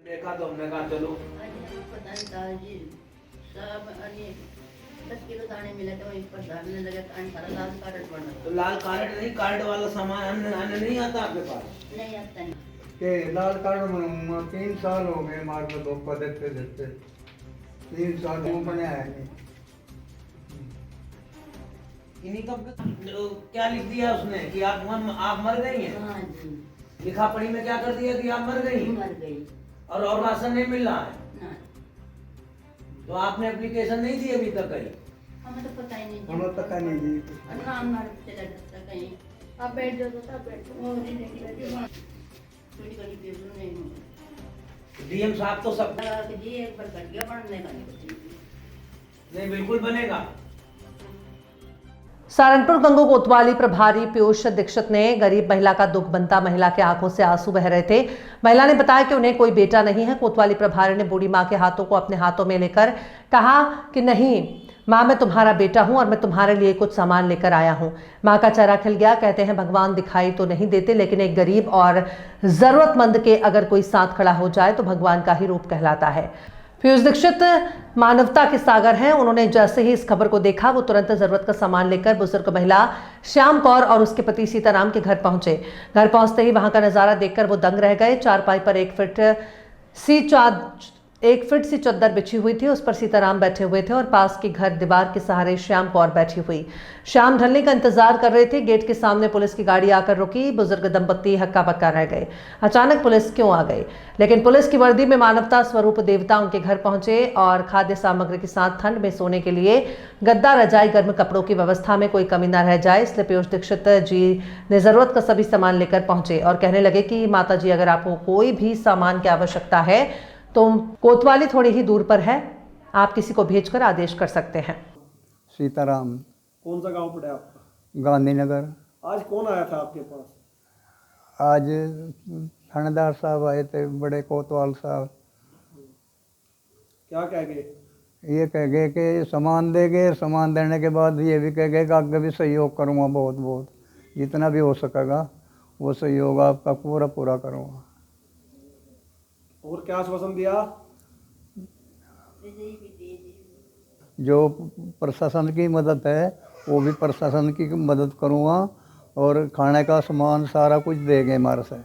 देखा तो हमने कहा चलो पता नहीं दादाजी सब 10 किलो दाने मिले थे वहीं पर डालने लगे तो सारा लाल कार्ड बना। तो लाल कार्ड नहीं, कार्ड वाला सामान अन्य नहीं आता आपके पास? नहीं आता नहीं के लाल कार्ड बनूंगा 3 साल हो गए मार को धोखा देते देते 3 साल वो बने आया नहीं। इन्हीं का क्या लिख दिया उसने कि आप मर गई हैं? हाँ जी लिखा पढ़ी में क्या कर दिया कि आप मर गई? मर गई और राशन नहीं मिल रहा है? ना तो आपने एप्लीकेशन नहीं दी अभी तक कहीं? हमें तो पता ही नहीं हमें पता नहीं जी। और नाम मार चला जाता कहीं आप बैठ जाओ तो आप बैठ जाओ थोड़ी कड़ी पेपर नहीं डीएम साहब तो सब जी एक बार कर गया पढ़ने का नहीं, बिल्कुल बनेगा। सहारनपुर गंगो कोतवाली प्रभारी पीयूष दीक्षित ने गरीब महिला का दुख बनता महिला के आंखों से आंसू बह रहे थे। महिला ने बताया कि उन्हें कोई बेटा नहीं है। कोतवाली प्रभारी ने बूढ़ी मां के हाथों को अपने हाथों में लेकर कहा कि नहीं मां, मैं तुम्हारा बेटा हूं और मैं तुम्हारे लिए कुछ सामान लेकर आया हूं। मां का चेहरा खिल गया। कहते हैं भगवान दिखाई तो नहीं देते, लेकिन एक गरीब और जरूरतमंद के अगर कोई साथ खड़ा हो जाए तो भगवान का ही रूप कहलाता है। पीयूष दीक्षित मानवता के सागर हैं। उन्होंने जैसे ही इस खबर को देखा वो तुरंत जरूरत का सामान लेकर बुजुर्ग महिला श्याम कौर और उसके पति सीताराम के घर पहुंचे। घर पहुंचते ही वहां का नजारा देखकर वो दंग रह गए। चारपाई पर 1 फीट सी चद्दर बिछी हुई थी, उस पर सीताराम बैठे हुए थे और पास की घर दीवार के सहारे श्याम कौर बैठी हुई। श्याम ढलने का इंतजार कर रहे थे। गेट के सामने पुलिस की गाड़ी आकर रुकी। बुजुर्ग दंपत्ति हक्का बक्का रह गए। अचानक पुलिस क्यों आ गई? लेकिन पुलिस की वर्दी में मानवता स्वरूप देवता उनके घर पहुंचे और खाद्य सामग्री के साथ ठंड में सोने के लिए गद्दा, रजाई, गर्म कपड़ों की व्यवस्था में कोई कमी न रह जाए, इसलिए पीयूष दीक्षित जी ने जरूरत का सभी सामान लेकर पहुंचे और कहने लगे कि माता जी, अगर आपको कोई भी सामान की आवश्यकता है तो कोतवाली थोड़ी ही दूर पर है, आप किसी को भेजकर आदेश कर सकते हैं। सीताराम। कौन सा गांव पड़ा आपका? गांधीनगर। आज कौन आया था आपके पास? आज थानेदार साहब आए थे, बड़े कोतवाल साहब। क्या कह गए? ये कह गए कि सामान देंगे, सामान देने के बाद ये भी कह गए कि आगे भी सहयोग करूँगा, बहुत बहुत जितना भी हो सकेगा वो सहयोग आपका पूरा पूरा करूँगा। और क्या आश्वासन दिया? जो प्रशासन की मदद है वो भी प्रशासन की मदद करूँगा और खाने का सामान सारा कुछ देंगे हमारे से।